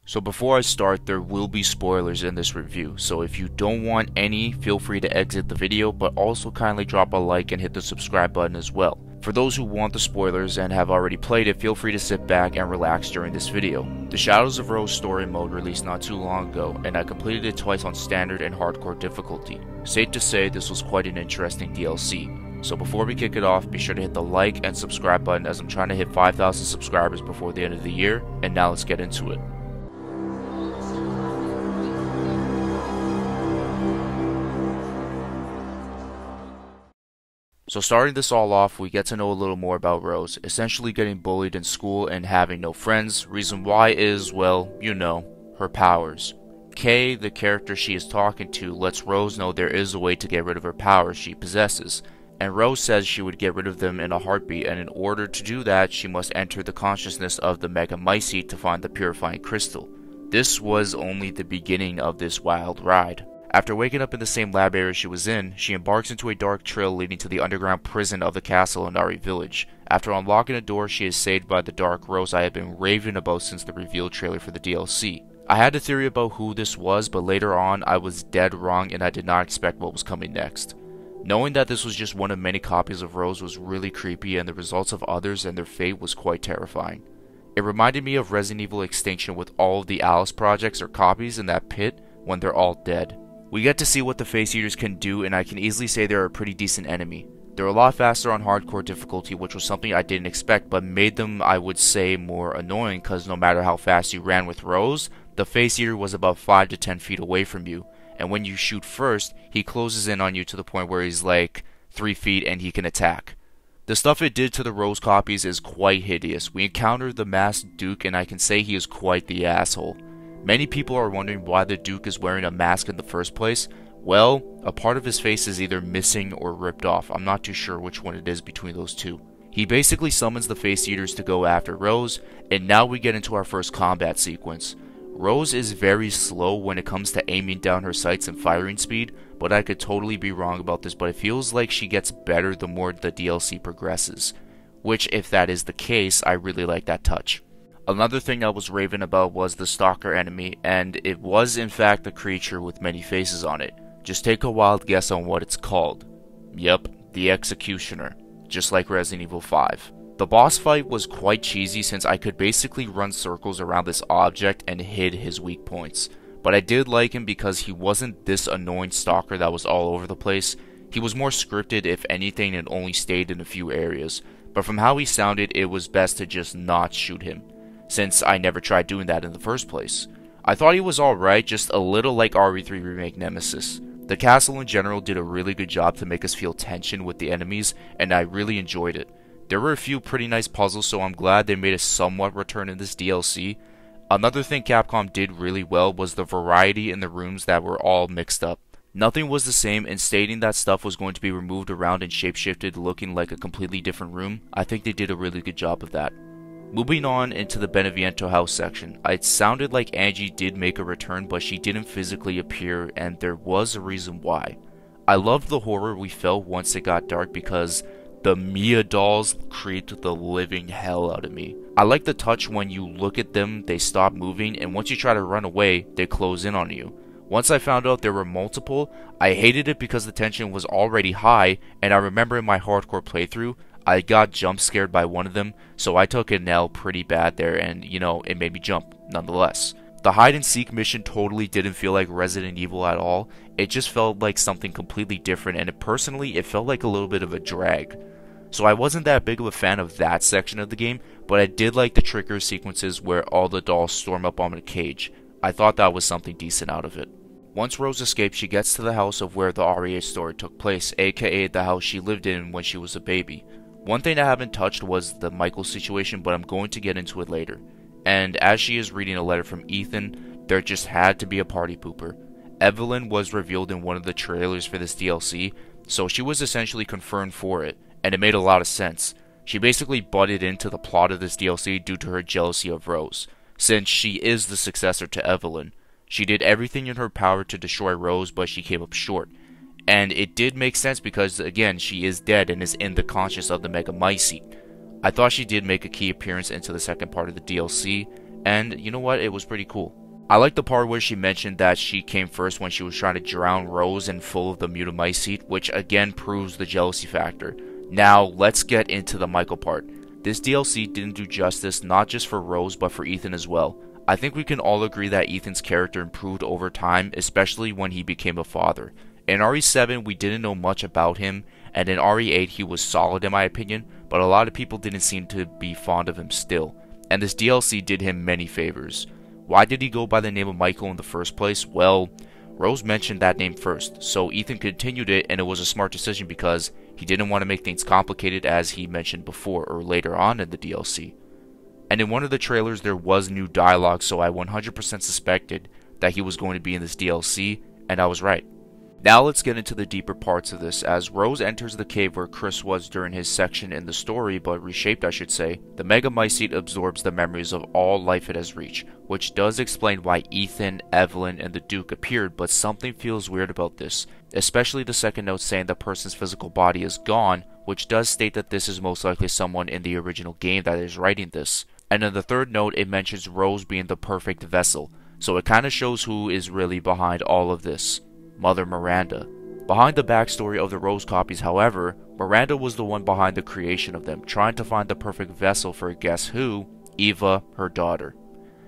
So before I start, there will be spoilers in this review, so if you don't want any, feel free to exit the video, but also kindly drop a like and hit the subscribe button as well. For those who want the spoilers and have already played it, feel free to sit back and relax during this video. The Shadows of Rose story mode released not too long ago, and I completed it twice on standard and hardcore difficulty. Safe to say this was quite an interesting DLC. So before we kick it off, be sure to hit the like and subscribe button as I'm trying to hit 5,000 subscribers before the end of the year, and now let's get into it. So starting this all off, we get to know a little more about Rose, essentially getting bullied in school and having no friends. Reason why is, well, you know, her powers. Kay, the character she is talking to, lets Rose know there is a way to get rid of her powers she possesses, and Rose says she would get rid of them in a heartbeat, and in order to do that, she must enter the consciousness of the Megamycete to find the purifying crystal. This was only the beginning of this wild ride. After waking up in the same lab area she was in, she embarks into a dark trail leading to the underground prison of the castle in Nari village. After unlocking a door, she is saved by the Dark Rose I have been raving about since the reveal trailer for the DLC. I had a theory about who this was, but later on I was dead wrong and I did not expect what was coming next. Knowing that this was just one of many copies of Rose was really creepy, and the results of others and their fate was quite terrifying. It reminded me of Resident Evil Extinction with all of the Alice projects or copies in that pit when they're all dead. We get to see what the Face Eaters can do, and I can easily say they're a pretty decent enemy. They're a lot faster on hardcore difficulty, which was something I didn't expect, but made them, I would say, more annoying, because no matter how fast you ran with Rose, the Face Eater was about 5 to 10 feet away from you, and when you shoot first, he closes in on you to the point where he's like 3 feet and he can attack. The stuff it did to the Rose copies is quite hideous. We encountered the masked Duke, and I can say he is quite the asshole. Many people are wondering why the Duke is wearing a mask in the first place. Well, a part of his face is either missing or ripped off. I'm not too sure which one it is between those two. He basically summons the Face Eaters to go after Rose, and now we get into our first combat sequence. Rose is very slow when it comes to aiming down her sights and firing speed, but I could totally be wrong about this, but it feels like she gets better the more the DLC progresses. Which, if that is the case, I really like that touch. Another thing I was raving about was the Stalker enemy, and it was in fact a creature with many faces on it. Just take a wild guess on what it's called. Yep, the Executioner, just like Resident Evil 5. The boss fight was quite cheesy since I could basically run circles around this object and hit his weak points. But I did like him because he wasn't this annoying stalker that was all over the place. He was more scripted if anything and only stayed in a few areas. But from how he sounded, it was best to just not shoot him, since I never tried doing that in the first place. I thought he was alright, just a little like RE3 Remake Nemesis. The castle in general did a really good job to make us feel tension with the enemies, and I really enjoyed it. There were a few pretty nice puzzles, so I'm glad they made a somewhat return in this DLC. Another thing Capcom did really well was the variety in the rooms that were all mixed up. Nothing was the same, and stating that stuff was going to be removed around and shapeshifted looking like a completely different room, I think they did a really good job of that. Moving on into the Beneviento house section, it sounded like Angie did make a return, but she didn't physically appear, and there was a reason why. I loved the horror we felt once it got dark because the Mia dolls creeped the living hell out of me. I like the touch when you look at them, they stop moving, and once you try to run away, they close in on you. Once I found out there were multiple, I hated it because the tension was already high, and I remember in my hardcore playthrough, I got jump scared by one of them, so I took an L pretty bad there, and you know, it made me jump nonetheless. The hide and seek mission totally didn't feel like Resident Evil at all. It just felt like something completely different, and personally it felt like a little bit of a drag. So I wasn't that big of a fan of that section of the game, but I did like the trigger sequences where all the dolls storm up on a cage. I thought that was something decent out of it. Once Rose escapes, she gets to the house of where the RE8 story took place, aka the house she lived in when she was a baby. One thing I haven't touched was the Michael situation, but I'm going to get into it later. And as she is reading a letter from Ethan, there just had to be a party pooper. Evelyn was revealed in one of the trailers for this DLC, so she was essentially confirmed for it, and it made a lot of sense. She basically butted into the plot of this DLC due to her jealousy of Rose, since she is the successor to Evelyn. She did everything in her power to destroy Rose, but she came up short. And it did make sense because, again, she is dead and is in the conscience of the Megamycete. I thought she did make a key appearance into the second part of the DLC, and you know what, it was pretty cool. I like the part where she mentioned that she came first when she was trying to drown Rose in full of the Mutamycete, which again proves the jealousy factor. Now, let's get into the Michael part. This DLC didn't do justice not just for Rose but for Ethan as well. I think we can all agree that Ethan's character improved over time, especially when he became a father. In RE7 we didn't know much about him, and in RE8 he was solid in my opinion, but a lot of people didn't seem to be fond of him still, and this DLC did him many favors. Why did he go by the name of Michael in the first place? Well, Rose mentioned that name first, so Ethan continued it, and it was a smart decision because he didn't want to make things complicated, as he mentioned before or later on in the DLC. And in one of the trailers there was new dialogue, so I 100% suspected that he was going to be in this DLC, and I was right. Now let's get into the deeper parts of this. As Rose enters the cave where Chris was during his section in the story, but reshaped I should say, the Megamycete absorbs the memories of all life it has reached, which does explain why Ethan, Evelyn, and the Duke appeared, but something feels weird about this, especially the second note saying the person's physical body is gone, which does state that this is most likely someone in the original game that is writing this. And in the third note it mentions Rose being the perfect vessel, so it kinda shows who is really behind all of this. Mother Miranda. Behind the backstory of the Rose copies, however, Miranda was the one behind the creation of them, trying to find the perfect vessel for guess who? Eva, her daughter.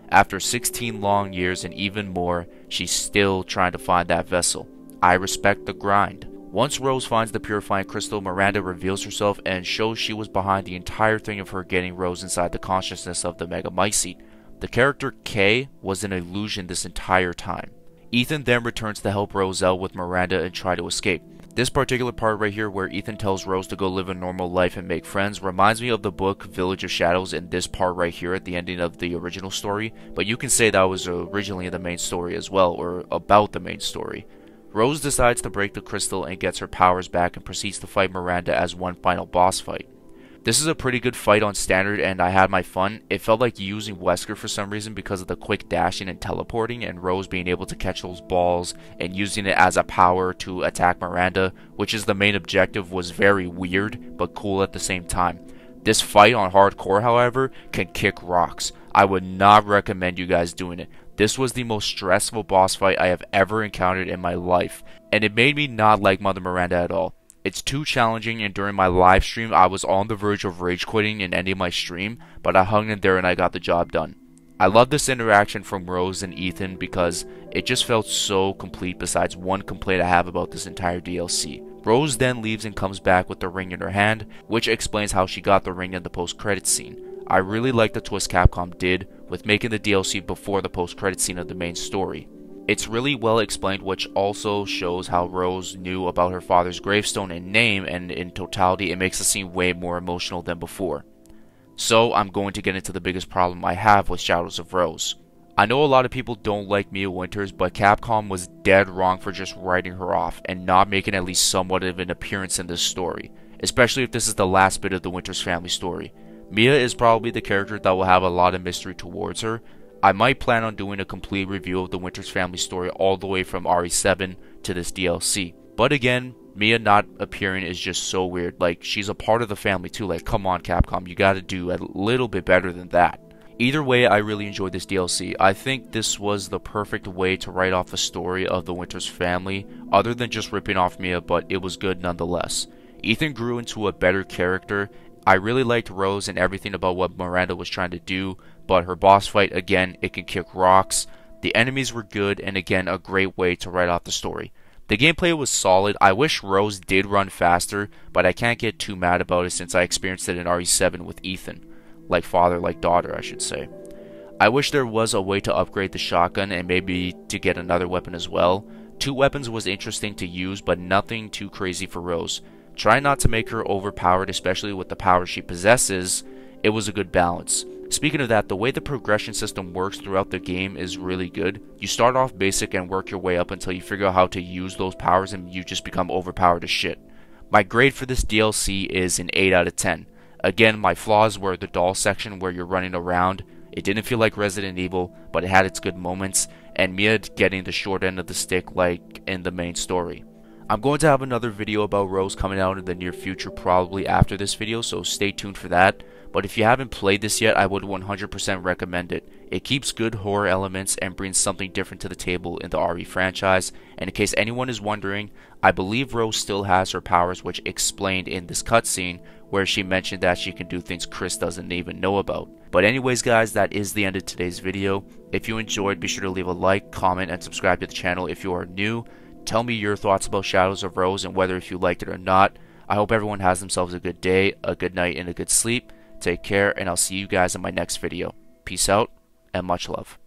After 16 long years and even more, she's still trying to find that vessel. I respect the grind. Once Rose finds the purifying crystal, Miranda reveals herself and shows she was behind the entire thing of her getting Rose inside the consciousness of the Megamycete. The character Kay was an illusion this entire time. Ethan then returns to help Rose out with Miranda and try to escape. This particular part right here where Ethan tells Rose to go live a normal life and make friends reminds me of the book Village of Shadows in this part right here at the ending of the original story, but you can say that was originally the main story as well, or about the main story. Rose decides to break the crystal and gets her powers back and proceeds to fight Miranda as one final boss fight. This is a pretty good fight on standard and I had my fun. It felt like using Wesker for some reason because of the quick dashing and teleporting, and Rose being able to catch those balls and using it as a power to attack Miranda, which is the main objective, was very weird but cool at the same time. This fight on hardcore, however, can kick rocks. I would not recommend you guys doing it. This was the most stressful boss fight I have ever encountered in my life, and it made me not like Mother Miranda at all. It's too challenging, and during my live stream I was on the verge of rage quitting and ending my stream, but I hung in there and I got the job done. I love this interaction from Rose and Ethan because it just felt so complete besides one complaint I have about this entire DLC. Rose then leaves and comes back with the ring in her hand, which explains how she got the ring in the post-credits scene. I really like the twist Capcom did with making the DLC before the post-credits scene of the main story. It's really well explained, which also shows how Rose knew about her father's gravestone and name, and in totality it makes the scene way more emotional than before. So I'm going to get into the biggest problem I have with Shadows of Rose. I know a lot of people don't like Mia Winters, but Capcom was dead wrong for just writing her off and not making at least somewhat of an appearance in this story, especially if this is the last bit of the Winters family story. Mia is probably the character that will have a lot of mystery towards her. I might plan on doing a complete review of the Winters family story all the way from RE7 to this DLC. But again, Mia not appearing is just so weird. Like, she's a part of the family too. Like, come on Capcom, you gotta do a little bit better than that. Either way, I really enjoyed this DLC. I think this was the perfect way to write off the story of the Winters family, other than just ripping off Mia, but it was good nonetheless. Ethan grew into a better character. I really liked Rose and everything about what Miranda was trying to do, but her boss fight, again, it can kick rocks. The enemies were good, and again, a great way to write off the story. The gameplay was solid. I wish Rose did run faster, but I can't get too mad about it since I experienced it in RE7 with Ethan. Like father, like daughter, I should say. I wish there was a way to upgrade the shotgun and maybe to get another weapon as well. 2 weapons was interesting to use, but nothing too crazy for Rose. Try not to make her overpowered, especially with the power she possesses. It was a good balance. Speaking of that, the way the progression system works throughout the game is really good. You start off basic and work your way up until you figure out how to use those powers and you just become overpowered as shit. My grade for this DLC is an 8 out of 10. Again, my flaws were the doll section where you're running around. It didn't feel like Resident Evil, but it had its good moments, and Mia getting the short end of the stick like in the main story. I'm going to have another video about Rose coming out in the near future, probably after this video, so stay tuned for that. but if you haven't played this yet, I would 100% recommend it. It keeps good horror elements and brings something different to the table in the RE franchise, and in case anyone is wondering, I believe Rose still has her powers, which explained in this cutscene where she mentioned that she can do things Chris doesn't even know about. But anyways guys, that is the end of today's video. If you enjoyed, be sure to leave a like, comment, and subscribe to the channel if you are new. Tell me your thoughts about Shadows of Rose and whether if you liked it or not. I hope everyone has themselves a good day, a good night, and a good sleep. Take care, and I'll see you guys in my next video. Peace out, and much love.